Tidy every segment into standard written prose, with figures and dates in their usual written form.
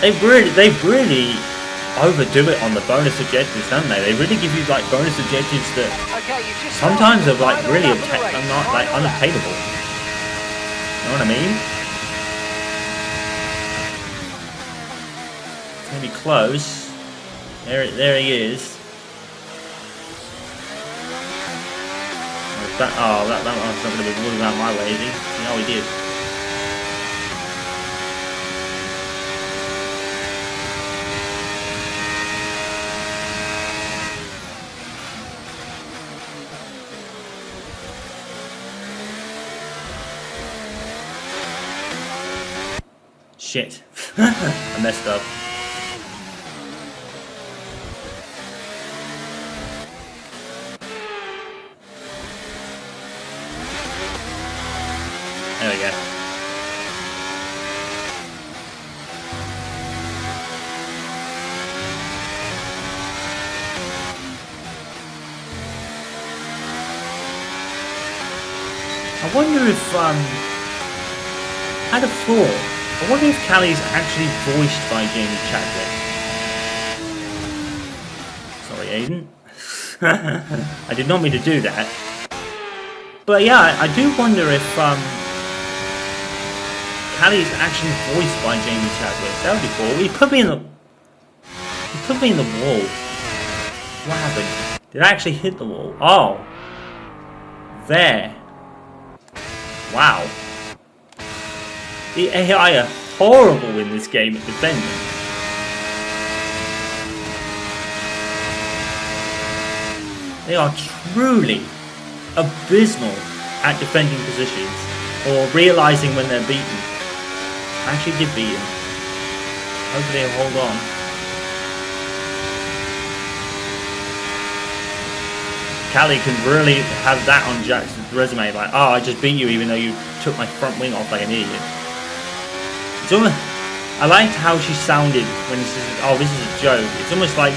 They really overdo it on the bonus objectives, don't they? They really give you like bonus objectives that sometimes are like really not like unattainable. You know what I mean? It's gonna be close. There he is. That one's not gonna be moving out my way, is he? No, he did. Shit. I messed up. There we go. I wonder if I had a thought. I wonder if Callie's actually voiced by Jamie Chadwick. Sorry, Aiden. I did not mean to do that. But yeah, I do wonder if Callie's actually voiced by Jamie Chadwick. That would be cool. He put me in the wall. What happened? Did I actually hit the wall? Oh. There. Wow. The AI are horrible in this game at defending. They are truly abysmal at defending positions or realising when they're beaten. I actually get beaten. Hopefully they'll hold on. Callie can really have that on Jackson's resume, like, oh, I just beat you even though you took my front wing off like an idiot. It's almost, I liked how she sounded when she said, oh, this is a joke. It's almost like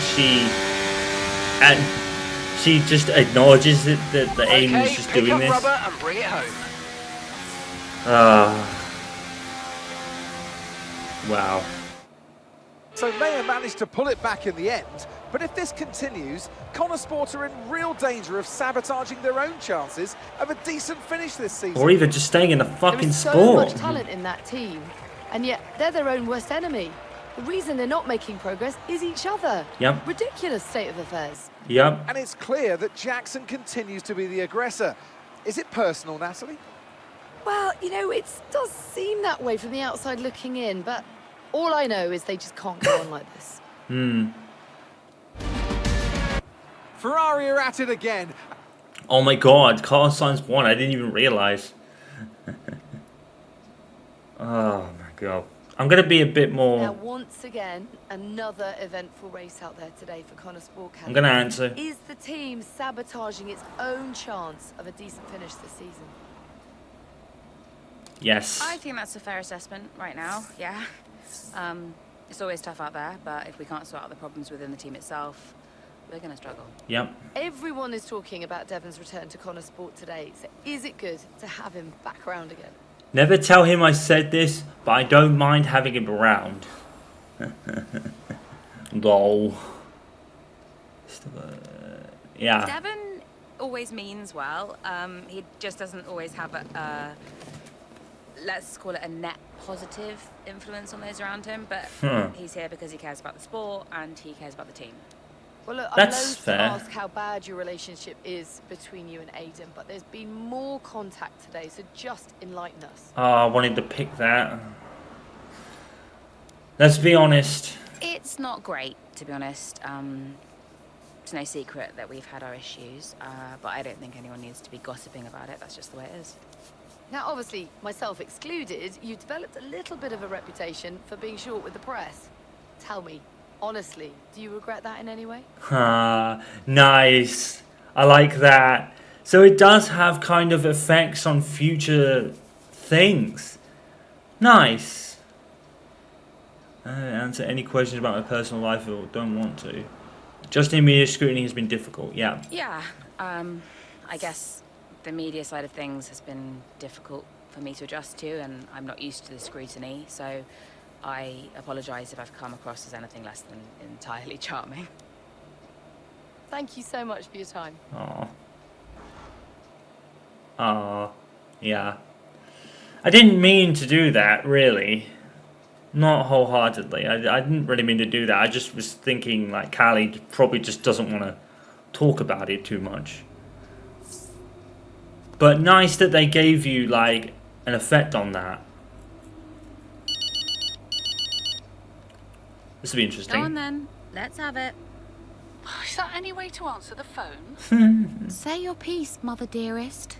she just acknowledges that the aim is just doing this. Rubber and bring it home. Wow. So Mayer managed to pull it back in the end, but if this continues, Connor Sport are in real danger of sabotaging their own chances of a decent finish this season. Or even just staying in the fucking there is sport. so much talent in that team, and yet they're their own worst enemy. The reason they're not making progress is each other. Yep. Ridiculous state of affairs. Yep. And it's clear that Jackson continues to be the aggressor. Is it personal, Natalie? Well, you know, it does seem that way from the outside looking in, but all I know is they just can't go on like this. Ferrari are at it again. Oh my god, Carlos Sainz won. I didn't even realise. Oh my god. I'm going to be a bit more... Now, once again, another eventful race out there today for Connor Sport. I'm going to answer. Is the team sabotaging its own chance of a decent finish this season? Yes. I think that's a fair assessment right now, yeah. It's always tough out there, but if we can't sort out the problems within the team itself, we're going to struggle. Yep. Everyone is talking about Devon's return to Connor Sport today, so is it good to have him back around again? Never tell him I said this, but I don't mind having him around. Lol. Yeah. Devon always means well. He just doesn't always have a let's call it a net positive influence on those around him, but he's here because he cares about the sport and he cares about the team. Well, look, That's I'm loath fair. to ask how bad your relationship is between you and Aiden, but there's been more contact today, so just enlighten us. Oh, I wanted to pick that. Let's be honest. It's not great, to be honest. It's no secret that we've had our issues, but I don't think anyone needs to be gossiping about it. That's just the way it is. Now, obviously, myself excluded, you developed a little bit of a reputation for being short with the press. Tell me, honestly, do you regret that in any way? Nice. I like that. So it does have kind of effects on future things. Nice. Answer any questions about my personal life or don't want to. Just in media scrutiny has been difficult, yeah. Yeah, I guess the media side of things has been difficult for me to adjust to, and I'm not used to the scrutiny, so I apologise if I've come across as anything less than entirely charming. Thank you so much for your time. Aw. Aw. Yeah. I didn't mean to do that, really. Not wholeheartedly. I didn't really mean to do that. I just was thinking, like, Callie probably just doesn't want to talk about it too much. But nice that they gave you, like, an effect on that. This will be interesting. Go on then, let's have it. Is that any way to answer the phone? Say your piece, mother dearest.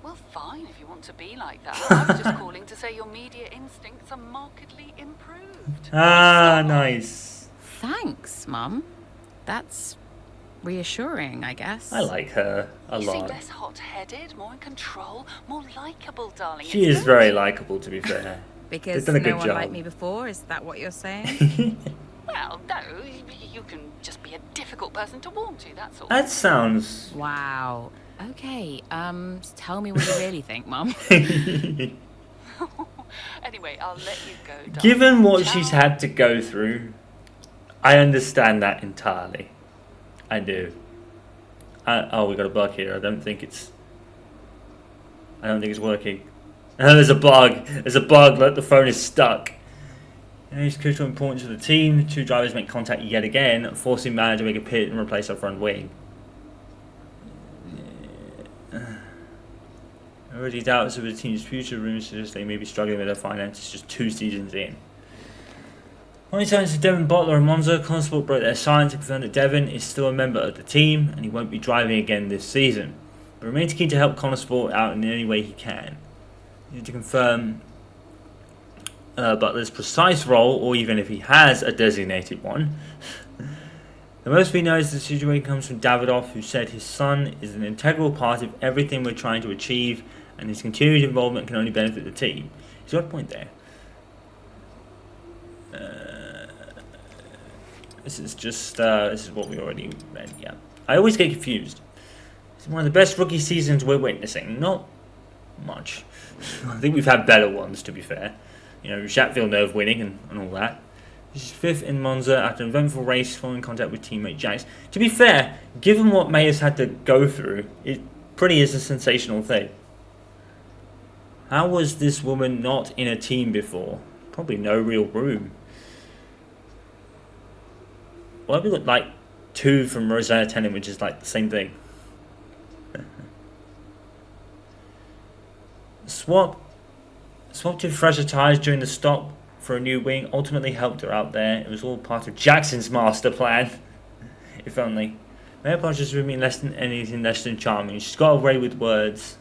Well, fine, if you want to be like that. I was just calling to say your media instincts are markedly improved. Ah, nice. Thanks, Mum. That's reassuring, I guess. I like her a You seem lot. less hot-headed, more in control, more likeable, darling. She It's is good. very likable, to be fair. Because They've done a no good one job. liked me before, is that what you're saying? Well, no, you can just be a difficult person to warm to, that's all. That sounds... Wow. Okay, tell me what you really think, Mum. Anyway, I'll let you go, darling. Given what Ciao. she's had to go through, I understand that entirely. I do. Oh, we got a bug here. I don't think it's working. Oh, there's a bug. There's a bug. Like the phone is stuck. And it's crucial importance to the team. Two drivers make contact yet again, forcing manager to make a pit and replace our front wing. Already doubts of the team's future. Rumors suggest they may be struggling with their finances just 2 seasons in. Only signs of Devon Butler and Monza, Constable broke their silence to confirm that Devon is still a member of the team and he won't be driving again this season, but remains keen to help Constable out in any way he can. You need to confirm Butler's precise role, or even if he has a designated one. The most we know is the situation comes from Davidoff, who said his son is an integral part of everything we're trying to achieve, and his continued involvement can only benefit the team. He's got a point there. This is what we already read, yeah. I always get confused. It's one of the best rookie seasons we're witnessing. Not much. I think we've had better ones, to be fair. You know, Jacques Villeneuve winning and all that. He's 5th in Monza after an eventful race following contact with teammate Jax. To be fair, given what May has had to go through, it pretty is a sensational thing. How was this woman not in a team before? Probably no real room. Why have we got like 2 from Rosanna Tennant, which is like the same thing? Swapped to fresher tyres during the stop for a new wing ultimately helped her out there. It was all part of Jackson's master plan. If only. May apologize for being anything less than charming. She's got away with words.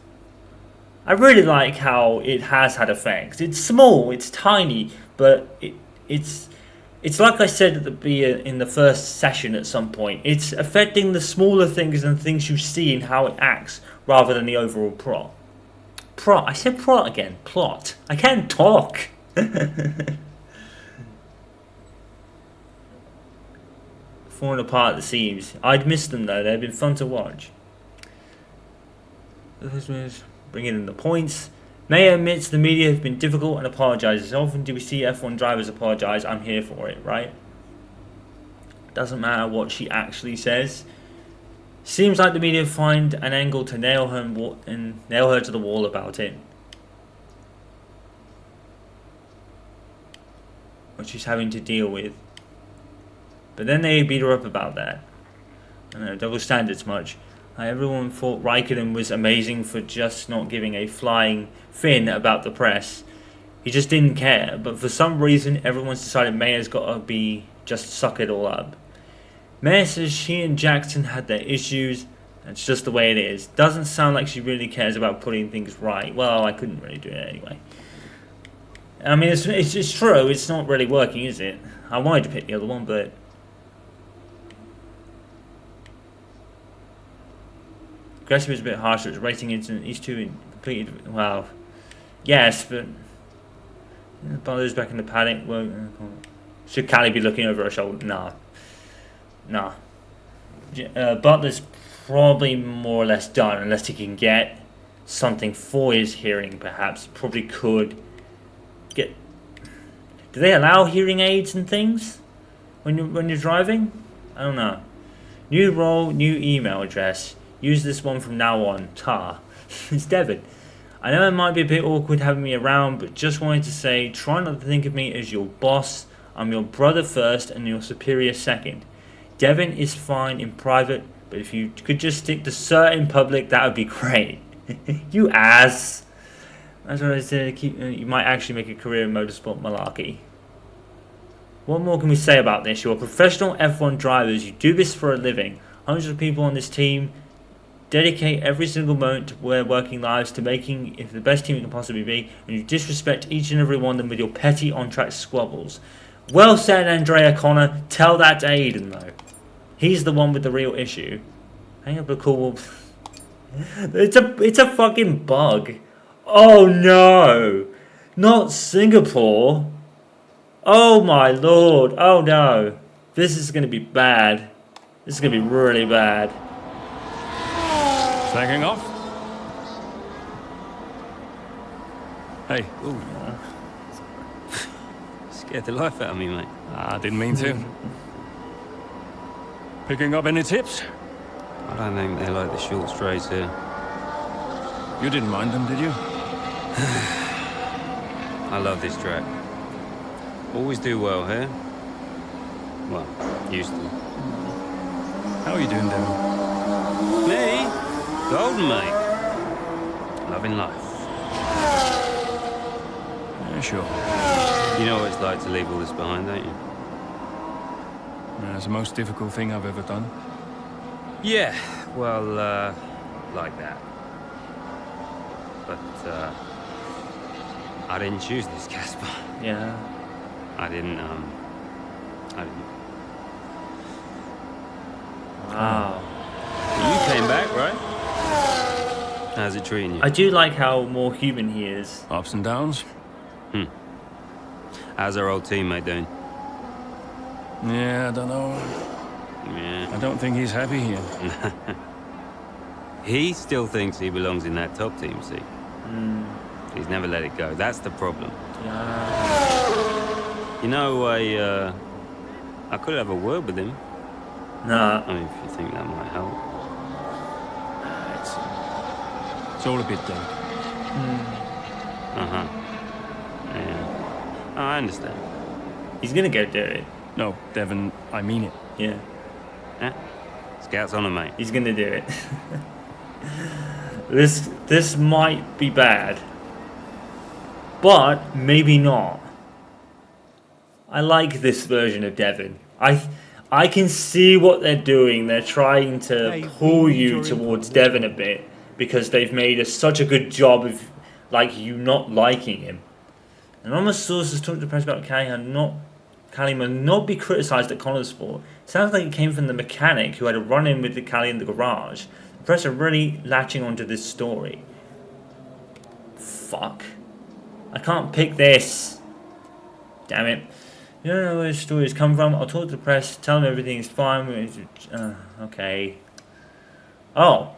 I really like how it has had effects. It's small, it's tiny, but it's like I said in the first session at some point. It's affecting the smaller things and things you see and how it acts, rather than the overall plot. I said plot again. Plot. I can't talk. Falling apart at the seams. I'd missed them though. They've been fun to watch. Bringing in the points. May admits the media have been difficult and apologises. Often do we see F1 drivers apologise? I'm here for it, right? Doesn't matter what she actually says. Seems like the media find an angle to nail her to the wall about it. What she's having to deal with. But then they beat her up about that. I don't know, double standards much. Everyone thought Raikkonen was amazing for just not giving a flying fin about the press. He just didn't care. But for some reason, everyone's decided Mayer's got to be just suck it all up. Mayer says she and Jackson had their issues. That's just the way it is. Doesn't sound like she really cares about putting things right. Well, I couldn't really do it anyway. I mean, it's true. It's not really working, is it? I wanted to pick the other one, but... Aggressive is a bit harsher. It's racing incident. These two completed... Well, yes, but... Butler's back in the paddock. Should Callie be looking over her shoulder? Nah. Butler's probably more or less done, unless he can get something for his hearing, perhaps. Probably could get... Do they allow hearing aids and things when you're driving? I don't know. New role, new email address. Use this one from now on. Ta. It's Devon. I know it might be a bit awkward having me around, but just wanted to say, try not to think of me as your boss. I'm your brother first and your superior second. Devon is fine in private, but if you could just stick to Sir in public, that would be great. You ass. That's what I said. You might actually make a career in motorsport malarkey. What more can we say about this? You're professional F1 drivers. You do this for a living. Hundreds of people on this team dedicate every single moment to their working lives to making it the best team it can possibly be, and you disrespect each and every one of them with your petty on-track squabbles. Well said, Andrea Connor. Tell that to Aiden, though. He's the one with the real issue. Hang up a call. It's a fucking bug. Oh no! Not Singapore! Oh my lord! Oh no! This is gonna be bad. This is gonna be really bad. Flagging off? Hey. Ooh. Scared the life out of me, mate. I didn't mean to. Picking up any tips? I don't think they like the short straights here. You didn't mind them, did you? I love this track. Always do well here. Well, used to. How are you doing, Devon? Me? Golden, mate. Loving life. Yeah, sure. You know what it's like to leave all this behind, don't you? Yeah, it's the most difficult thing I've ever done. Yeah, well, like that. But, I didn't choose this, Casper. Yeah. I didn't. Wow. You came back, right? How's it treating you? I do like how more human he is. Ups and downs? How's our old teammate doing? Yeah, I don't know. Yeah. I don't think he's happy here. He still thinks he belongs in that top team, see? He's never let it go. That's the problem. Yeah. You know, I could have a word with him. Nah. I mean, if you think that might help. It's all a bit delicate. Uh-huh. Yeah. Oh, I understand. He's gonna go do it. No, Devon, I mean it. Yeah. Yeah? Scouts on him, mate. He's gonna do it. This might be bad. But maybe not. I like this version of Devon. I can see what they're doing. They're trying to pull you towards Devon a bit because they've made such a good job of you not liking him. Anonymous sources talk to the press about Callie must not be criticised at Connorsport. Sounds like it came from the mechanic who had a run-in with the Callie in the garage. The press are really latching onto this story. Fuck. I can't pick this. Damn it. You don't know where the stories come from. I'll talk to the press, tell them everything is fine. Okay. Oh.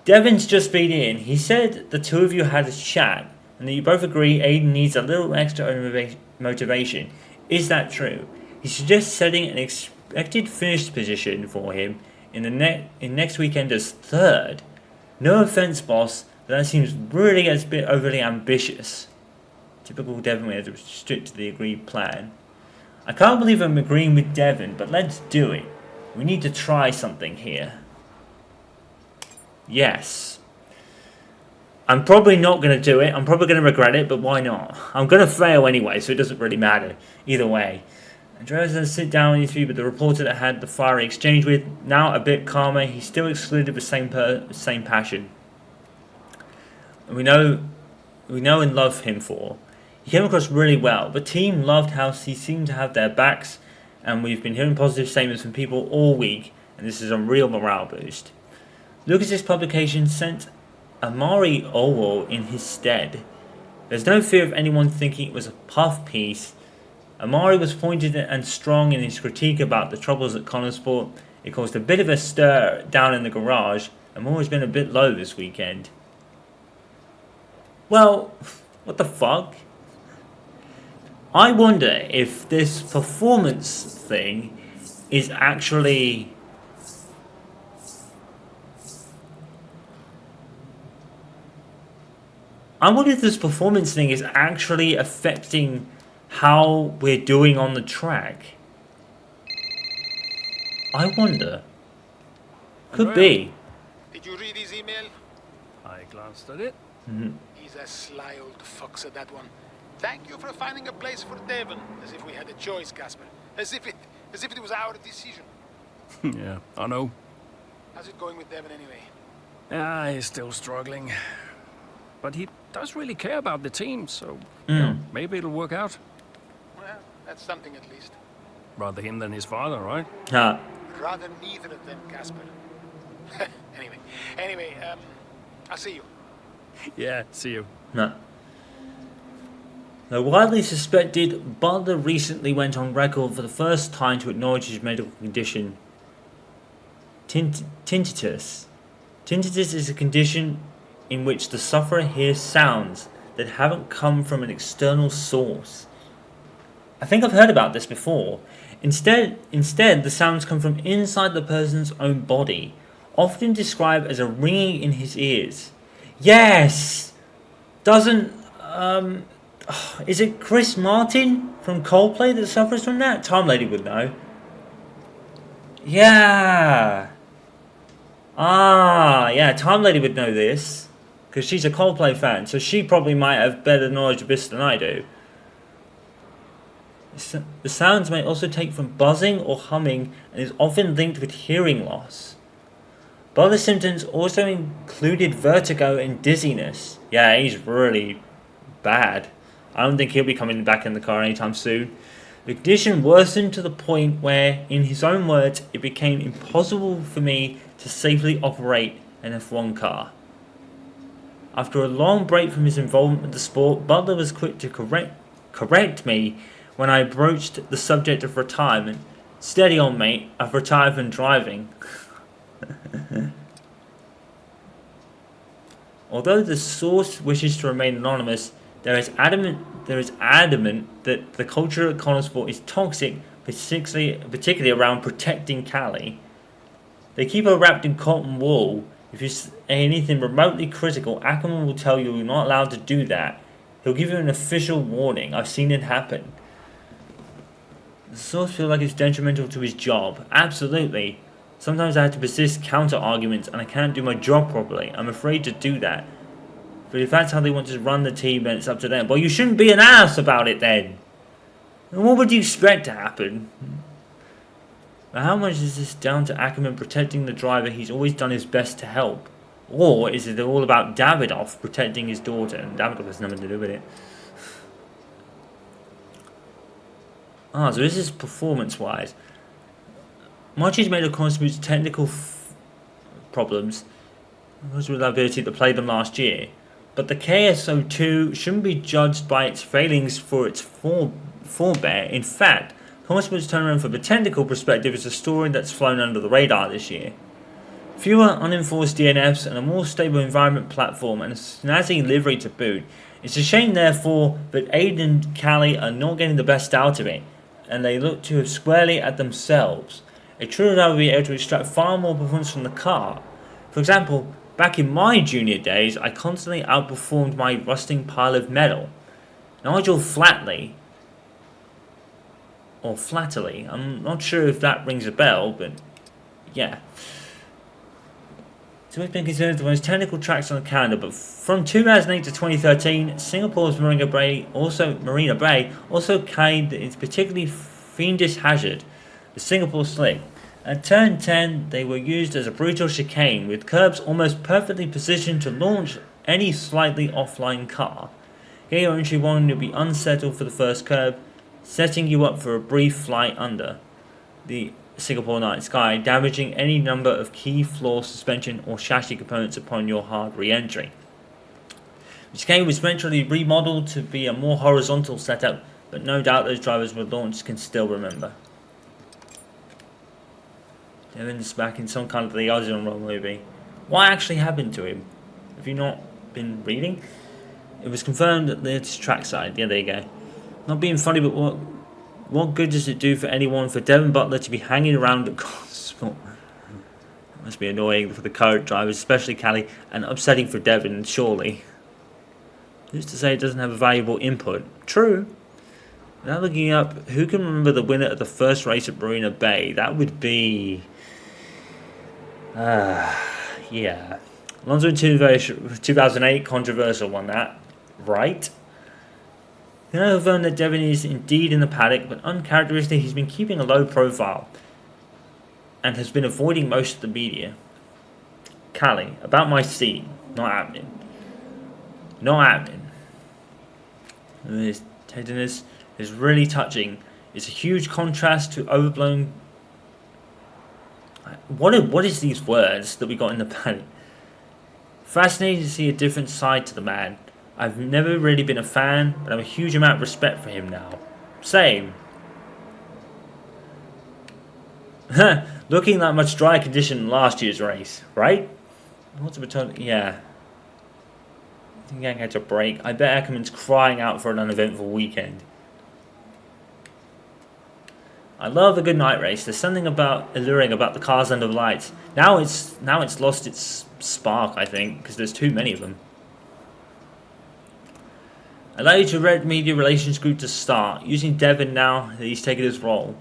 Devon's just been in. He said the two of you had a chat and that you both agree Aiden needs a little extra motivation. Is that true? He suggests setting an expected finish position for him in next weekend as third. No offense, boss, but that seems really a bit overly ambitious. Typical Devon way to stick to the agreed plan. I can't believe I'm agreeing with Devon, but let's do it. We need to try something here. Yes. I'm probably not going to do it. I'm probably going to regret it, but why not? I'm going to fail anyway, so it doesn't really matter. Either way. Andreas has sit down with you, but the reporter that had the fiery exchange with, now a bit calmer, he still excluded the same passion. We know and love him for. He came across really well. The team loved how he seemed to have their backs, and we've been hearing positive statements from people all week, and this is a real morale boost. Lucas's publication sent Amari Owell in his stead. There's no fear of anyone thinking it was a puff piece. Amari was pointed and strong in his critique about the troubles at Connorsport. It caused a bit of a stir down in the garage. Amari's been a bit low this weekend. Well, what the fuck? I wonder if this performance thing is actually... I wonder if this performance thing is actually affecting how we're doing on the track. I wonder. Could be. Did you read his email? I glanced at it. He's a sly old fox at that one. Thank you for finding a place for Devon. As if we had a choice, Casper. As if it was our decision. Yeah, I know. How's it going with Devon anyway? Ah, he's still struggling. But he does really care about the team, so you know, maybe it'll work out. Well, that's something at least. Rather him than his father, right? Huh. Rather neither of them, Casper. anyway, I'll see you. Yeah, see you. No. Though widely suspected, Butler recently went on record for the first time to acknowledge his medical condition. Tinnitus. Tinnitus is a condition in which the sufferer hears sounds that haven't come from an external source. I think I've heard about this before. Instead, the sounds come from inside the person's own body, often described as a ringing in his ears. Yes! Doesn't, is it Chris Martin from Coldplay that suffers from that? Time Lady would know. Yeah! Ah, yeah, Time Lady would know this, because she's a Coldplay fan, so she probably might have better knowledge of this than I do. The sounds may also take from buzzing or humming and is often linked with hearing loss. Butler's symptoms also included vertigo and dizziness. Yeah, he's really bad. I don't think he'll be coming back in the car anytime soon. The condition worsened to the point where, in his own words, it became impossible for me to safely operate an F1 car. After a long break from his involvement with the sport, Butler was quick to correct me when I broached the subject of retirement. Steady on, mate. I've retired from driving. Although the source wishes to remain anonymous, there is adamant that the culture at Connorsport is toxic, particularly around protecting Callie. They keep her wrapped in cotton wool. If you say anything remotely critical, Ackerman will tell you you're not allowed to do that. He'll give you an official warning. I've seen it happen. The source feels like it's detrimental to his job. Absolutely. Sometimes I have to persist counter-arguments and I can't do my job properly. I'm afraid to do that. But if that's how they want to run the team, then it's up to them. Well, you shouldn't be an ass about it then. And what would you expect to happen? But how much is this down to Ackerman protecting the driver he's always done his best to help? Or is it all about Davidoff protecting his daughter? And Davidoff has nothing to do with it. So this is performance-wise. Much is made of Connorsport's technical problems, his reliability to play them last year, but the KSO2 shouldn't be judged by its failings for its forebear. In fact, Connorsport's turnaround from a technical perspective is a story that's flown under the radar this year. Fewer unenforced DNFs and a more stable environment platform and a snazzy livery to boot. It's a shame, therefore, that Aiden and Callie are not getting the best out of it, and they look to have squarely at themselves. A true driver will be able to extract far more performance from the car. For example, back in my junior days, I constantly outperformed my rusting pile of metal. Nigel Flatley, or Flatterly, I'm not sure if that rings a bell, but yeah. So it's been considered the most technical tracks on the calendar, but from 2008 to 2013, Singapore's Marina Bay also carried its particularly fiendish hazard, the Singapore Slick. At turn 10, they were used as a brutal chicane, with curbs almost perfectly positioned to launch any slightly offline car. Here your entry one will be unsettled for the first curb, setting you up for a brief flight under the Singapore night sky, damaging any number of key floor suspension or chassis components upon your hard re-entry. The chicane was eventually remodeled to be a more horizontal setup, but no doubt those drivers with launch can still remember. Devon's back in some kind of the Ozone movie. What actually happened to him? Have you not been reading? It was confirmed at the trackside. Yeah, there you go. Not being funny, but what good does it do for anyone for Devon Butler to be hanging around at Gosport? It must be annoying for the current drivers, especially Callie, and upsetting for Devon, surely. Who's to say it doesn't have a valuable input? True. Now looking up, who can remember the winner of the first race at Marina Bay? That would be... yeah. Alonso in 2008, controversial one, that. Right? You know, I've learned that Devon is indeed in the paddock, but uncharacteristically he's been keeping a low profile and has been avoiding most of the media. Callie, about my seat. Not happening. Not happening. This tenderness is really touching. It's a huge contrast to overblown... What is these words that we got in the paddock? Fascinating to see a different side to the man. I've never really been a fan, but I have a huge amount of respect for him now. Same. Looking that much drier condition in last year's race, right? What's a baton? Yeah. I think I can catch a break. I bet Ackerman's crying out for an uneventful weekend. I love a good night race. There's something alluring about the cars under the lights. Now it's lost its spark, I think, because there's too many of them. Allow you to Red Media Relations Group to start, using Devon now that he's taken his role.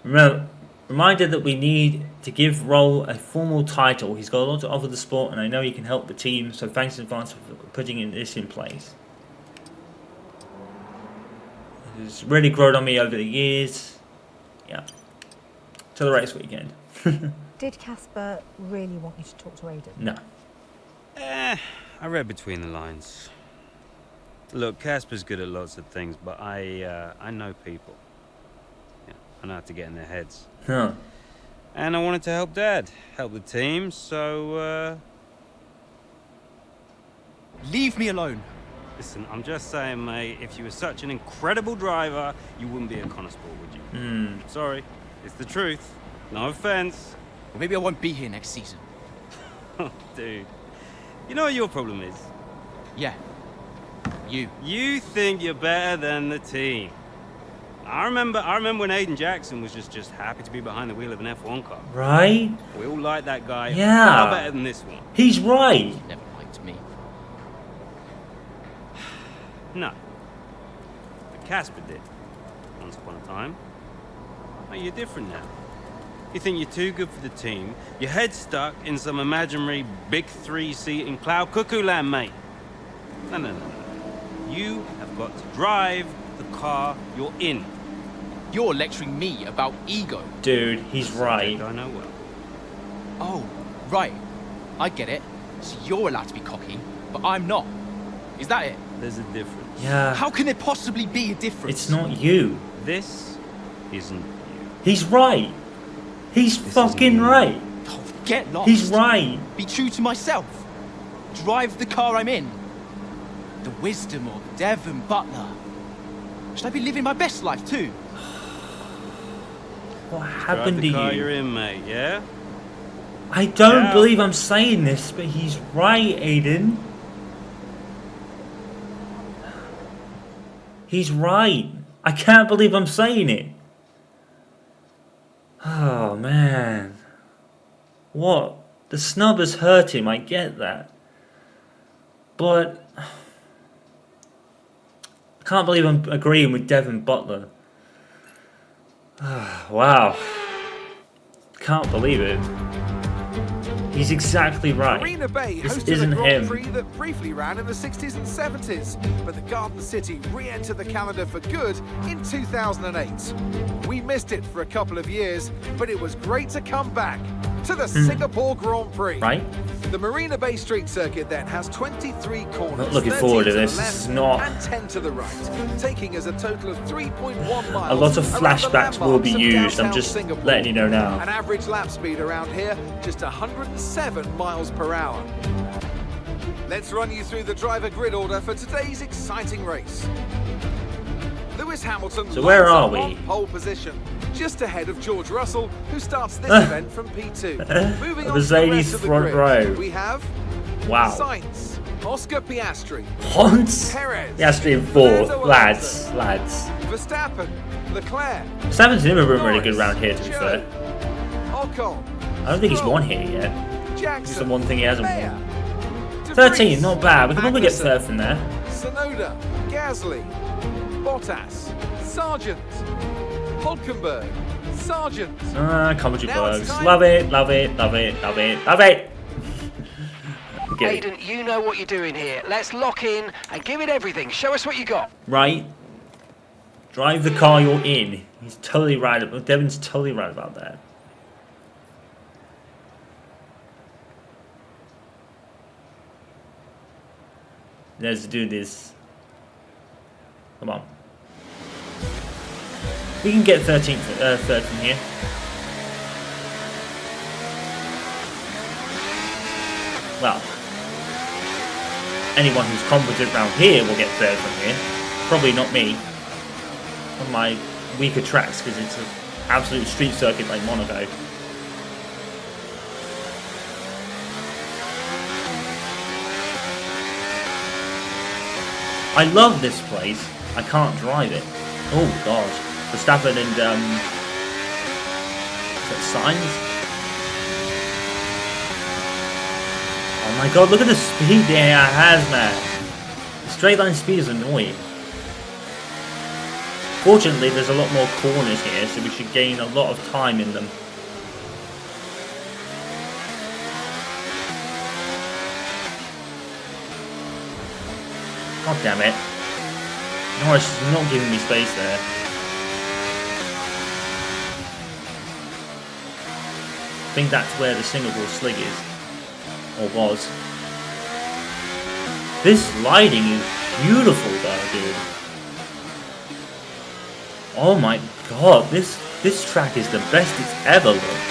Reminder that we need to give Roll a formal title. He's got a lot to offer the sport, and I know he can help the team, so thanks in advance for putting this in place. It's really grown on me over the years. Yeah. To the race weekend. Did Casper really want you to talk to Aidan? No. I read between the lines. Look, Casper's good at lots of things, but I know people. Yeah, I know how to get in their heads. Huh. And I wanted to help Dad, help the team, so, Leave me alone. Listen, I'm just saying, mate, if you were such an incredible driver, you wouldn't be a constable, would you? Sorry, it's the truth. No offense. Well, maybe I won't be here next season. Dude, you know what your problem is? Yeah. You think you're better than the team. I remember when Aiden Jackson was just happy to be behind the wheel of an F1 car. Right? We all like that guy. Yeah. Far better than this one. He's right. He never liked me. No. But Casper did. Once upon a time. Oh, you're different now. You think you're too good for the team. Your head's stuck in some imaginary big 3-seat in cloud cuckoo land, mate. No. You have got to drive the car you're in. You're lecturing me about ego. Dude, he's right. I know well. Oh, right. I get it. So you're allowed to be cocky, but I'm not. Is that it? There's a difference. Yeah. How can there possibly be a difference? It's not you. This isn't you. He's right. He's fucking right. Oh, get lost. He's right. Be true to myself. Drive the car I'm in. The wisdom of Devon Butler. Should I be living my best life too? What happened to Drive the car you? you're in, mate, yeah? I don't believe I'm saying this, but he's right, Aiden. He's right. I can't believe I'm saying it. Oh, man. What? The snub has hurt him, I get that. But I can't believe I'm agreeing with Devon Butler. Wow. Can't believe it. He's exactly right. Marina Bay This hosted isn't a Grand him. Prix that briefly ran in the 60s and 70s, but the Garden City re-entered the calendar for good in 2008. We missed it for a couple of years, but it was great to come back to the Singapore Grand Prix. Right? The Marina Bay Street Circuit then has 23 corners, Not looking 13 forward to the this. left This is not- and 10 to the right, taking us a total of 3.1 miles. A lot of around the flashbacks will be landmarks of used. I'm downtown just Singapore. letting you know now. An average lap speed around here, just 107 miles per hour. Let's run you through the driver grid order for today's exciting race. Lewis Hamilton So where lines are up we? on pole position, just ahead of George Russell, who starts this event from P2. Moving A on to the Mercedes rest of the front grid, row. we have Wow. Sainz, Oscar Piastri. Once? Perez. Piastri in fourth. Fernando Lads. Alonso. Lads. Verstappen. Leclerc. Verstappen's never been really good around here, to be Zhou, fair. Ocon. I don't think he's Stroll, won here yet. Jackson. It's the one thing he hasn't Mayer, won. De 13, Vries, not bad. We can probably get Magnussen, third from there. Sonoda, Gasly, Bottas, Sargent, Hulkenberg, Sargent. Commentary Now it's bugs. time- Love it, love it, love it, love it, love it. Okay. Aiden, you know what you're doing here. Let's lock in and give it everything. Show us what you got. Right. Drive the car you're in. He's totally right. Devon's totally right about that. Let's do this. Come on. We can get 13th, third from here. Well, anyone who's competent around here will get third from here. Probably not me. On my weaker tracks, because it's an absolute street circuit like Monaco. I love this place. I can't drive it. Oh god. Verstappen and is that Sainz? Oh my god, look at the speed the AI has, man. The straight line speed is annoying. Fortunately, there's a lot more corners here, so we should gain a lot of time in them. God damn it. Norris is not giving me space there. I think that's where the Singapore slig is. Or was. This lighting is beautiful though, dude. Oh my god, this track is the best it's ever looked.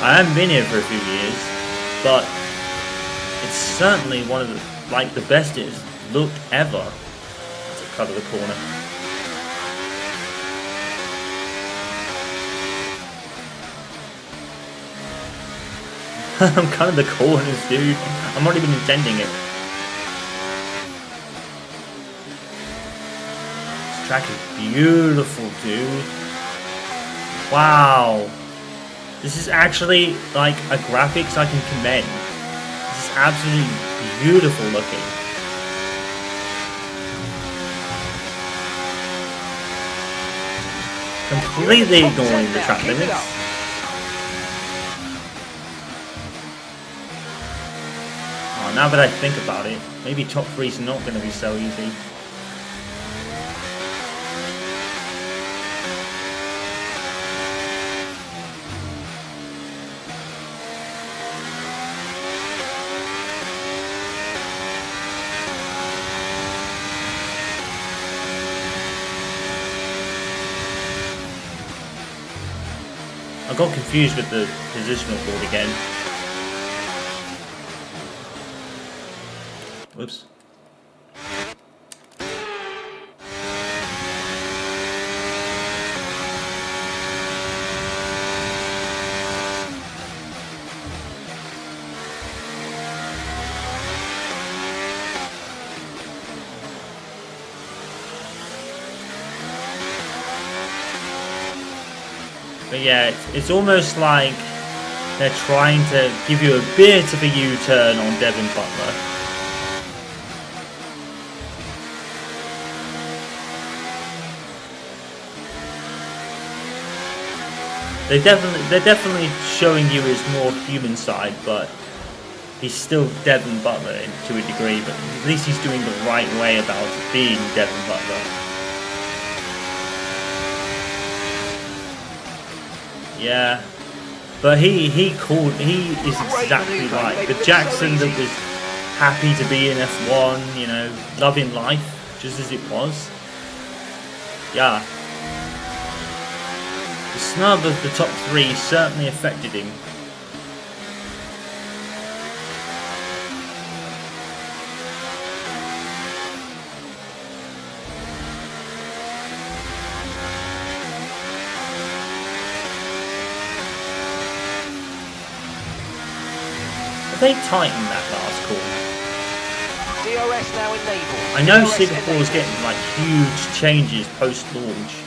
I haven't been here for a few years, but it's certainly one of the best it's looked ever. Let's cut of the corner. I'm cutting the corners, dude. I'm not even intending it. This track is beautiful, dude. Wow. This is actually like a graphics I can commend. This is absolutely beautiful looking. Completely ignoring the track limits. Oh, now that I think about it, maybe top 3 is not going to be so easy. I got confused with the positional board again. Whoops. But yeah, it's almost like they're trying to give you a bit of a U-turn on Devon Butler. They're definitely showing you his more human side, but he's still Devon Butler to a degree. But at least he's doing the right way about being Devon Butler. Yeah, but he is exactly right. The Jackson that was happy to be in F1, you know, loving life just as it was. Yeah. The snub of the top 3 certainly affected him. They tightened that last corner. DRS now enabled. I know DRS Singapore's enabled. getting like huge changes post-launch.